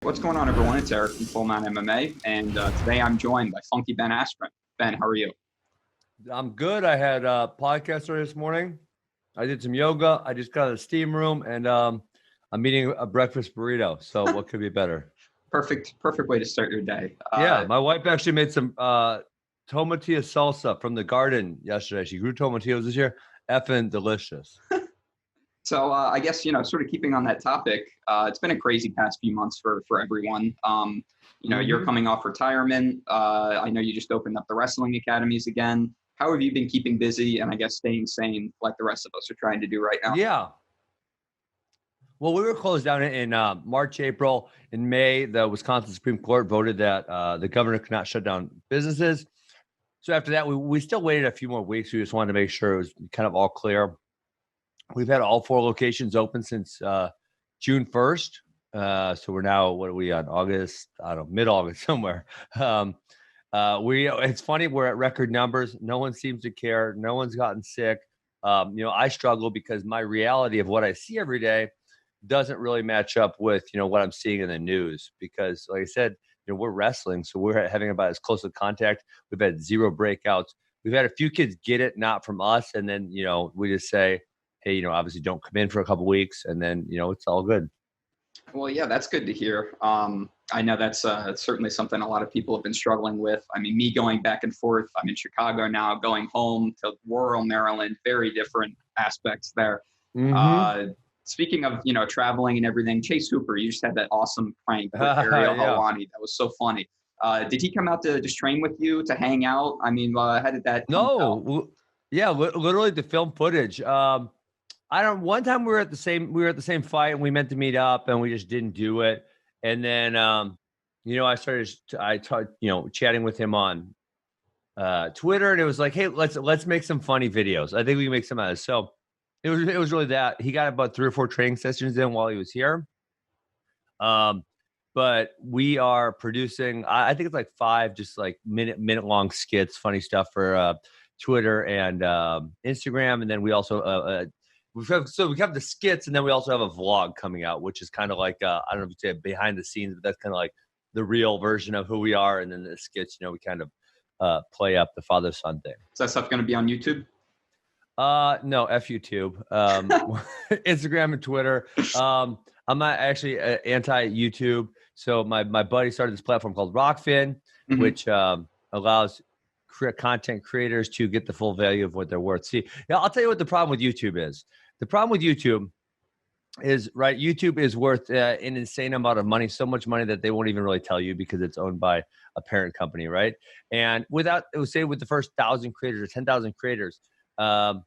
What's going on, everyone? It's Eric from Full Mount MMA, and today I'm joined by Funky Ben Askren. Ben, how are you? I'm good. I had a podcast earlier this morning. I did some yoga. I just got out of the steam room, and I'm eating a breakfast burrito. So what could be better? Perfect way to start your day. Yeah, my wife actually made some tomatillo salsa from the garden yesterday. She grew tomatillos this year. Effing delicious. So I guess, sort of keeping on that topic, it's been a crazy past few months for everyone. You're coming off retirement. I know you just opened up the wrestling academies again. How have you been keeping busy and I guess staying sane like the rest of us are trying to do right now? Yeah. Well, we were closed down in March, April. In May, the Wisconsin Supreme Court voted that the governor could not shut down businesses. So after that, we still waited a few more weeks. We just wanted to make sure it was kind of all clear. We've had all 4 locations open since June 1st. So we're now, what are we on? August? I don't know, mid-August somewhere. It's funny, we're at record numbers. No one seems to care. No one's gotten sick. I struggle because my reality of what I see every day doesn't really match up with, what I'm seeing in the news. Because like I said, we're wrestling. So we're having about as close a contact. We've had 0 breakouts. We've had a few kids get it, not from us. And then, we just say, hey, obviously don't come in for a couple of weeks, and then, it's all good. Well, yeah, that's good to hear. I know that's certainly something a lot of people have been struggling with. I mean, me going back and forth, I'm in Chicago now, going home to rural Maryland, very different aspects there. Mm-hmm. Speaking of, traveling and everything, Chase Hooper, you just had that awesome prank with Ariel Helwani. That was so funny. Did he come out to just train with you, to hang out? I mean, how did that come about? Yeah, literally the film footage. One time we were at the same fight and we meant to meet up and we just didn't do it. And then, I started chatting with him on Twitter, and it was like, hey, let's make some funny videos. I think we can make some out of this. So it was really that. He got about 3 or 4 training sessions in while he was here. But we are producing, I think it's like 5 just like minute long skits, funny stuff for Twitter and Instagram. And then we also we have the skits, and then we also have a vlog coming out, which is kind of like I don't know if you say behind the scenes, but that's kind of like the real version of who we are. And then the skits, we kind of play up the father-son thing. Is that stuff going to be on YouTube? No, F YouTube, Instagram and Twitter. I'm not actually anti-YouTube. So my buddy started this platform called Rockfin, which allows content creators to get the full value of what they're worth. See, I'll tell you what the problem with YouTube is. The problem with YouTube is, right, YouTube is worth an insane amount of money, so much money that they won't even really tell you because it's owned by a parent company, right? And with the first 1,000 creators or 10,000 creators, how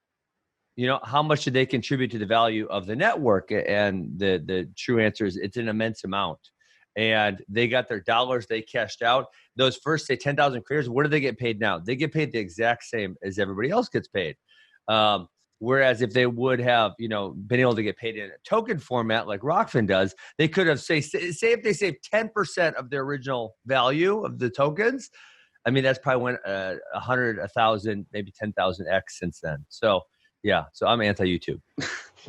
much do they contribute to the value of the network? And the true answer is it's an immense amount. And they got their dollars, they cashed out. Those first, say, 10,000 creators, what do they get paid now? They get paid the exact same as everybody else gets paid. Whereas if they would have, been able to get paid in a token format like Rockfin does, they could have, say if they saved 10% of their original value of the tokens, I mean, that's probably went 100, 1,000, maybe 10,000x since then. So, yeah, so I'm anti-YouTube.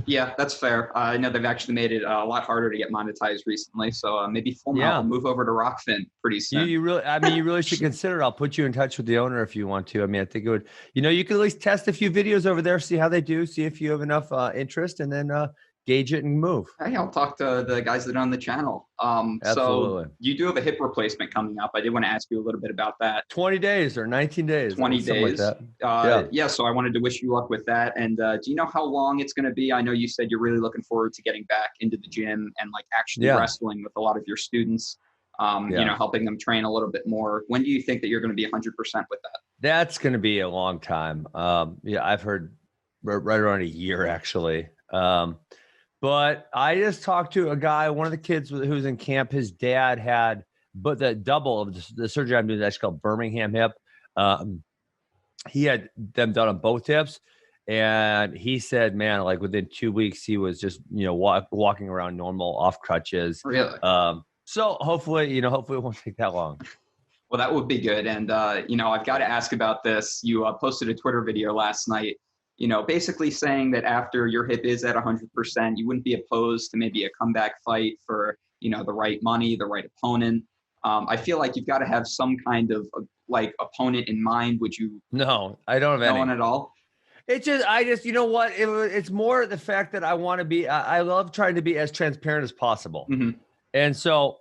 Yeah, that's fair. I know they've actually made it a lot harder to get monetized recently. So maybe Full Mount will move over to Rockfin pretty soon. You really should consider it. I'll put you in touch with the owner if you want to. I mean, I think it would, you can at least test a few videos over there, see how they do, see if you have enough interest, and then gauge it and move. Hey, I'll talk to the guys that are on the channel. Absolutely. So you do have a hip replacement coming up. I did want to ask you a little bit about that. 20 days or 19 days. 20 days. Like that. Yeah, so I wanted to wish you luck with that. And do you know how long it's going to be? I know you said you're really looking forward to getting back into the gym and like actually wrestling with a lot of your students, helping them train a little bit more. When do you think that you're going to be 100% with that? That's going to be a long time. I've heard right around a year, actually. But I just talked to a guy, one of the kids who's in camp. His dad had, but the double of the surgery I'm doing is actually called Birmingham hip. He had them done on both hips, and he said, man, like within 2 weeks, he was just walking around normal, off crutches. Really? So hopefully, it won't take that long. Well, that would be good. And I've got to ask about this. You posted a Twitter video last night, basically saying that after your hip is at 100%, you wouldn't be opposed to maybe a comeback fight for, the right money, the right opponent. I feel like you've got to have some kind of like opponent in mind. Would you? No, I don't have No any. one at all? I just, you know what? It's more the fact that I want to be, I love trying to be as transparent as possible. Mm-hmm. And so,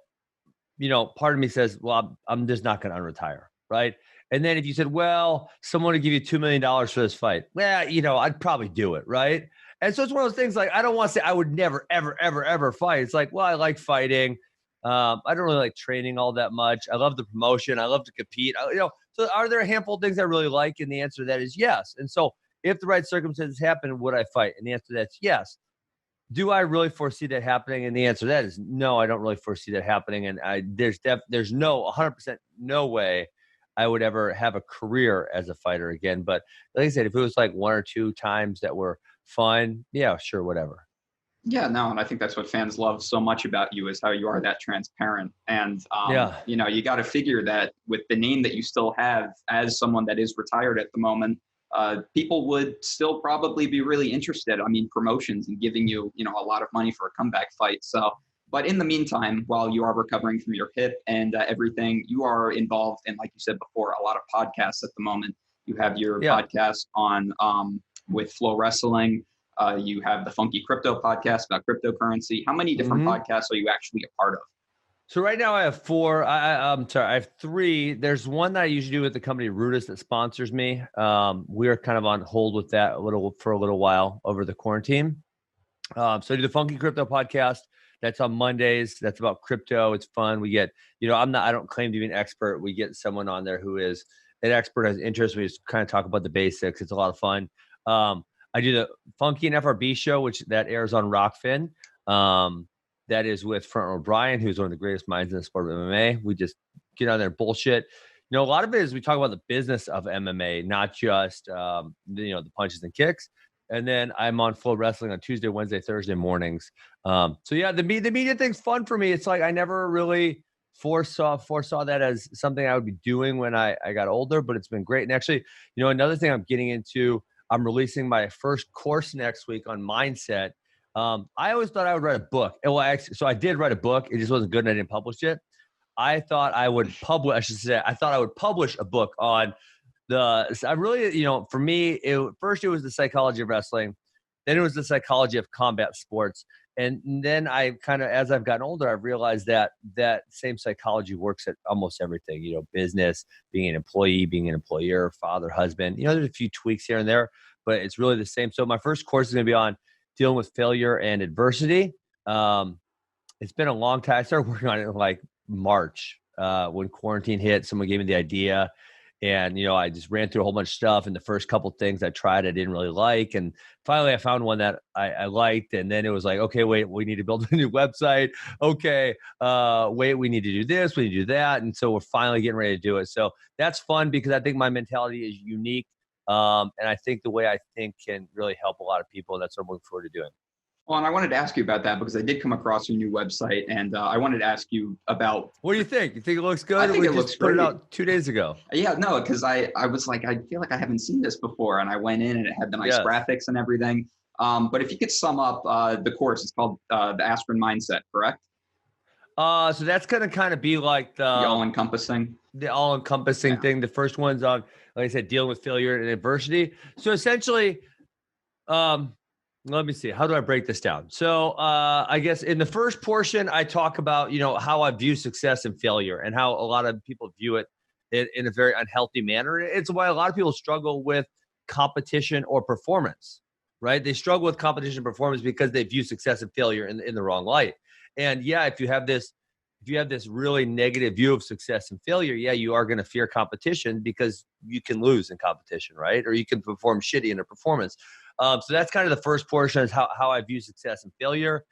part of me says, well, I'm just not going to unretire. Right. And then if you said, well, someone would give you $2 million for this fight, well, I'd probably do it. Right. And so it's one of those things like, I don't want to say I would never, ever, ever, ever fight. It's like, well, I like fighting. I don't really like training all that much. I love the promotion. I love to compete. So are there a handful of things I really like? And the answer to that is yes. And so if the right circumstances happen, would I fight? And the answer to that is yes. Do I really foresee that happening? And the answer to that is no, I don't really foresee that happening. And there's no 100% no way I would ever have a career as a fighter again. But like I said, if it was like one or two times that were fun, yeah, sure, whatever. Yeah, no, and I think that's what fans love so much about you is how you are that transparent. And, you got to figure that with the name that you still have as someone that is retired at the moment, people would still probably be really interested. I mean, promotions and giving you, a lot of money for a comeback fight. So, but in the meantime, while you are recovering from your hip and everything, you are involved in, like you said before, a lot of podcasts at the moment. You have your podcast on with Flow Wrestling. You have the Funky Crypto podcast about cryptocurrency. How many different podcasts are you actually a part of? So right now I have 4. I have 3. There's one that I usually do with the company Rudis that sponsors me. We're kind of on hold with that for a little while over the quarantine. So I do the Funky Crypto podcast. That's on Mondays. That's about crypto. It's fun. We get, I don't claim to be an expert. We get someone on there who is an expert, has interest. We just kind of talk about the basics. It's a lot of fun. I do the Funky and FRB show, which that airs on Rockfin. That is with Front Row Brian, who's one of the greatest minds in the sport of MMA. We just get on there and bullshit. A lot of it is we talk about the business of MMA, not just, the punches and kicks. And then I'm on Flow Wrestling on Tuesday, Wednesday, Thursday mornings. So yeah, the media thing's fun for me. It's like I never really foresaw that as something I would be doing when I got older, but it's been great. And actually, another thing I'm getting into, I'm releasing my first course next week on mindset. I always thought I would write a book. So I did write a book. It just wasn't good and I didn't publish it. I thought I would publish a book on for me, first it was the psychology of wrestling. Then it was the psychology of combat sports. And then I kind of, as I've gotten older, I've realized that same psychology works at almost everything, business, being an employee, being an employer, father, husband, there's a few tweaks here and there, but it's really the same. So my first course is going to be on dealing with failure and adversity. It's been a long time. I started working on it in like March when quarantine hit. Someone gave me the idea. And, I just ran through a whole bunch of stuff. And the first couple of things I tried, I didn't really like. And finally, I found one that I liked. And then it was like, okay, wait, we need to build a new website. Okay, wait, we need to do this. We need to do that. And so we're finally getting ready to do it. So that's fun because I think my mentality is unique. And I think the way I think can really help a lot of people. And that's what I'm looking forward to doing. Well, and I wanted to ask you about that because I did come across your new website, and I wanted to ask you about. What do you think? You think it looks good? I think it looks great. Put it out 2 days ago. Yeah, no, because I was like, I feel like I haven't seen this before, and I went in and it had the nice graphics and everything. But if you could sum up the course, it's called the Askren Mindset, correct? So that's going to kind of be like the all-encompassing thing. The first one's on, like I said, dealing with failure and adversity. So essentially, let me see. How do I break this down? So I guess in the first portion, I talk about, how I view success and failure and how a lot of people view it in a very unhealthy manner. It's why a lot of people struggle with competition or performance, right? They struggle with competition and performance because they view success and failure in the wrong light. And yeah, if you have this really negative view of success and failure, yeah, you are going to fear competition because you can lose in competition, right? Or you can perform shitty in a performance. So that's kind of the first portion is how I view success and failure,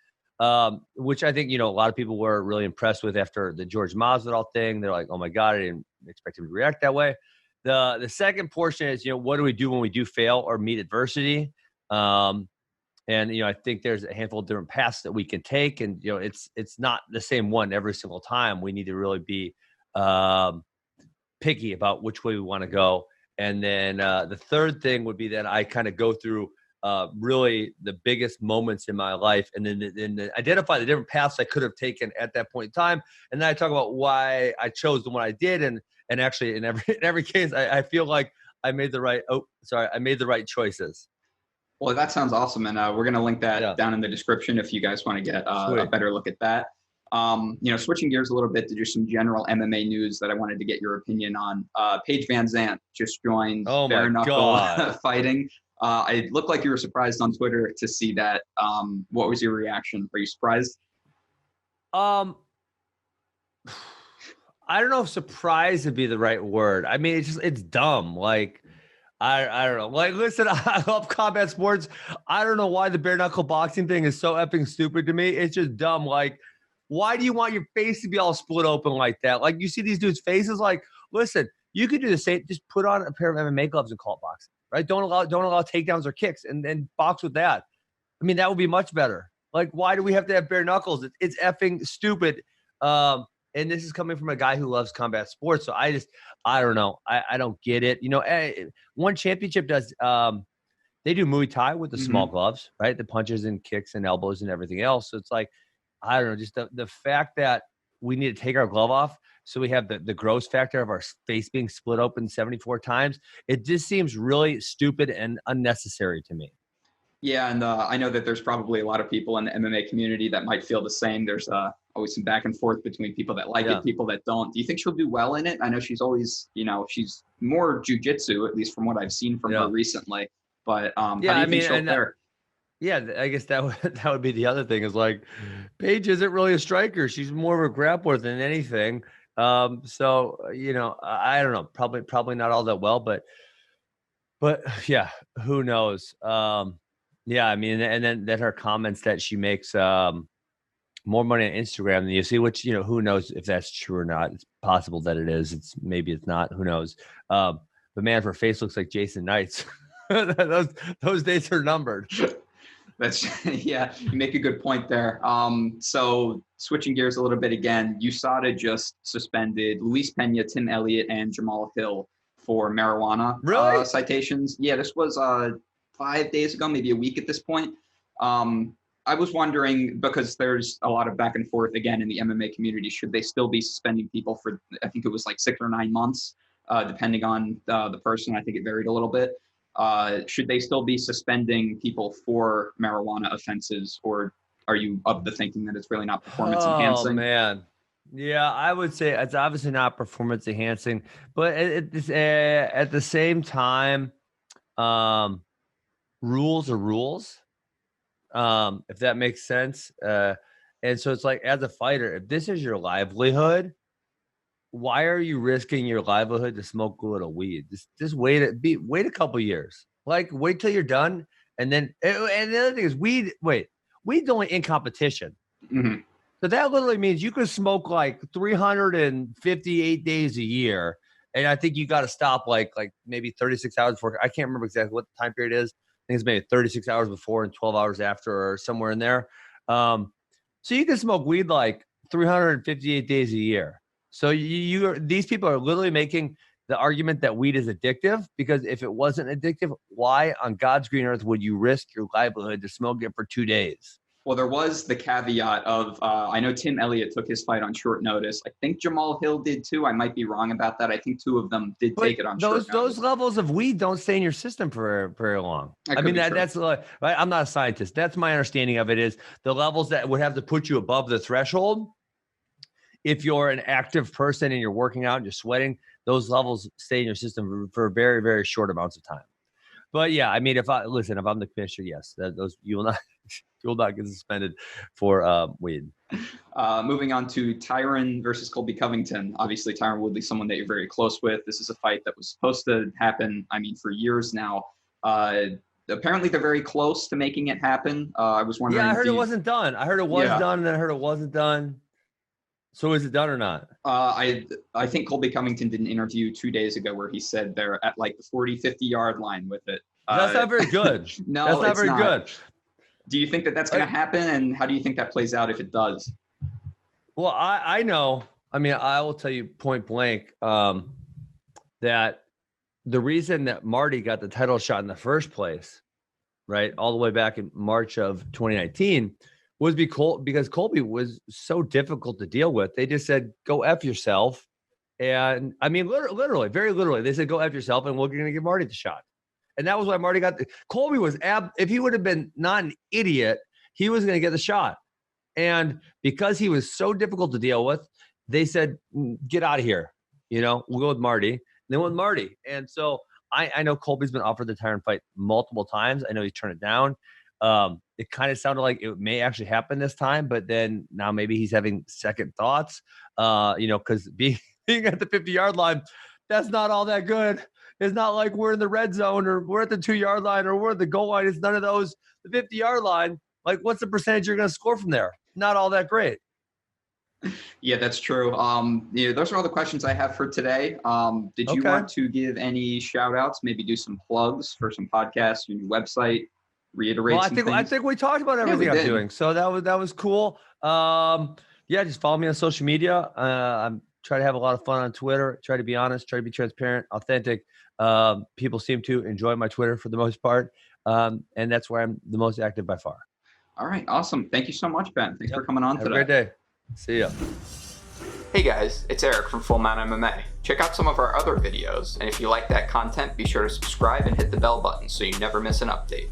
which I think, a lot of people were really impressed with after the George Masvidal thing. They're like, oh my God, I didn't expect him to react that way. The second portion is, what do we do when we do fail or meet adversity? And, I think there's a handful of different paths that we can take. And, it's not the same one every single time. We need to really be picky about which way we want to go. And then the third thing would be that I kind of go through really the biggest moments in my life, and then identify the different paths I could have taken at that point in time. And then I talk about why I chose the one I did. And actually in every case, I feel like I made the right choices. Well, that sounds awesome. And we're going to link that down in the description if you guys want to get a better look at that. Switching gears a little bit to just some general MMA news that I wanted to get your opinion on. Paige VanZant just joined Bare-Knuckle fighting. It looked like you were surprised on Twitter to see that. What was your reaction? Are you surprised? I don't know if surprised would be the right word. I mean, it's dumb. Like, I don't know. Like, listen, I love combat sports. I don't know why the bare-knuckle boxing thing is so effing stupid to me. It's just dumb. Like, why do you want your face to be all split open like that? Like, you see these dudes' faces. Like, listen, you could do the same. Just put on a pair of MMA gloves and call it boxing, right? Don't allow takedowns or kicks, and then box with that. I mean, that would be much better. Like, why do we have to have bare knuckles? It's effing stupid. And this is coming from a guy who loves combat sports. So I don't know. I don't get it. One championship does, they do Muay Thai with the small gloves, right? The punches and kicks and elbows and everything else. So it's like, I don't know, just the fact that we need to take our glove off. So we have the gross factor of our face being split open 74 times. It just seems really stupid and unnecessary to me. Yeah, and I know that there's probably a lot of people in the MMA community that might feel the same. There's always some back and forth between people that like it, people that don't. Do you think she'll do well in it? I know she's always, she's more jiu-jitsu, at least from what I've seen from her recently. But how do you think she'll fare? Yeah, I guess that would be the other thing is like, Paige isn't really a striker. She's more of a grappler than anything. So, I don't know, probably not all that well, but yeah, who knows? Yeah, I mean, and then her comments that she makes more money on Instagram than you see, which, who knows if that's true or not. It's possible that it is. Maybe it's not. Who knows? But man, if her face looks like Jason Knight's, those days are numbered. Yeah, you make a good point there. So switching gears a little bit again, USADA just suspended Luis Pena, Tim Elliott, and Jamal Hill for marijuana citations. Yeah, this was 5 days ago, maybe a week at this point. I was wondering, because there's a lot of back and forth again in the MMA community, should they still be suspending people for, I think it was like 6 or 9 months, depending on the person. I think it varied a little bit. Should they still be suspending people for marijuana offenses, or are you of the thinking that it's really not performance enhancing? Oh, man. Yeah, I would say it's obviously not performance enhancing, but at the same time, rules are rules, if that makes sense. And so it's like, as a fighter, if this is your livelihood, why are you risking your livelihood to smoke a little weed? Just wait a couple years. Like, wait till you're done. And then, and the other thing is weed's only in competition. Mm-hmm. So that literally means you could smoke like 358 days a year. And I think you got to stop like maybe 36 hours before. I can't remember exactly what the time period is. I think it's maybe 36 hours before and 12 hours after, or somewhere in there. So you can smoke weed like 358 days a year. So these people are literally making the argument that weed is addictive, because if it wasn't addictive, why on God's green earth would you risk your livelihood to smoke it for 2 days? Well, there was the caveat of, I know Tim Elliott took his fight on short notice. I think Jamal Hill did too. I might be wrong about that. I think 2 of them did take it on short notice. Those levels of weed don't stay in your system for very long. I mean, that's like, right? I'm not a scientist. That's my understanding of it, is the levels that would have to put you above the threshold. If you're an active person and you're working out and you're sweating, those levels stay in your system for very, very short amounts of time. But yeah, I mean, if I'm the commissioner, yes, you will not get suspended for weed. Moving on to Tyron versus Colby Covington. Obviously, Tyron Woodley, someone that you're very close with. This is a fight that was supposed to happen, for years now. Apparently, they're very close to making it happen. I was wondering. Yeah, I heard it wasn't done. I heard it was done, and then I heard it wasn't done. So is it done or not? I think Colby Covington did an interview 2 days ago where he said they're at like the 40, 50-yard line with it. That's not very good. No, that's not very good. Do you think that that's going to happen? And how do you think that plays out if it does? Well, I know. I mean, I will tell you point blank that the reason that Marty got the title shot in the first place, right, all the way back in March of 2019, was because Colby was so difficult to deal with. They just said, go F yourself. And I mean, literally, very literally, they said, go F yourself, and we're going to give Marty the shot. And that was why Marty got Colby was if he would have been not an idiot, he was going to get the shot. And because he was so difficult to deal with, they said, get out of here. We'll go with Marty. And they went with Marty. And so I know Colby's been offered the Tyron fight multiple times. I know he turned it down. It kind of sounded like it may actually happen this time, but then now maybe he's having second thoughts, because being at the 50-yard line, that's not all that good. It's not like we're in the red zone or we're at the 2-yard line or we're at the goal line. It's none of those. The 50-yard line, like, what's the percentage you're going to score from there? Not all that great. Yeah, that's true. Those are all the questions I have for today. Did you want to give any shout outs, maybe do some plugs for some podcasts, your new website, reiterate some things? I think we talked about everything I'm doing. So that was cool. Just follow me on social media. I'm trying to have a lot of fun on Twitter, try to be honest, try to be transparent, authentic. People seem to enjoy my Twitter for the most part. And that's where I'm the most active by far. All right. Awesome. Thank you so much, Ben. Thanks for coming on today. Have a great day. See ya. Hey guys, it's Eric from Full Mount MMA. Check out some of our other videos, and if you like that content, be sure to subscribe and hit the bell button so you never miss an update.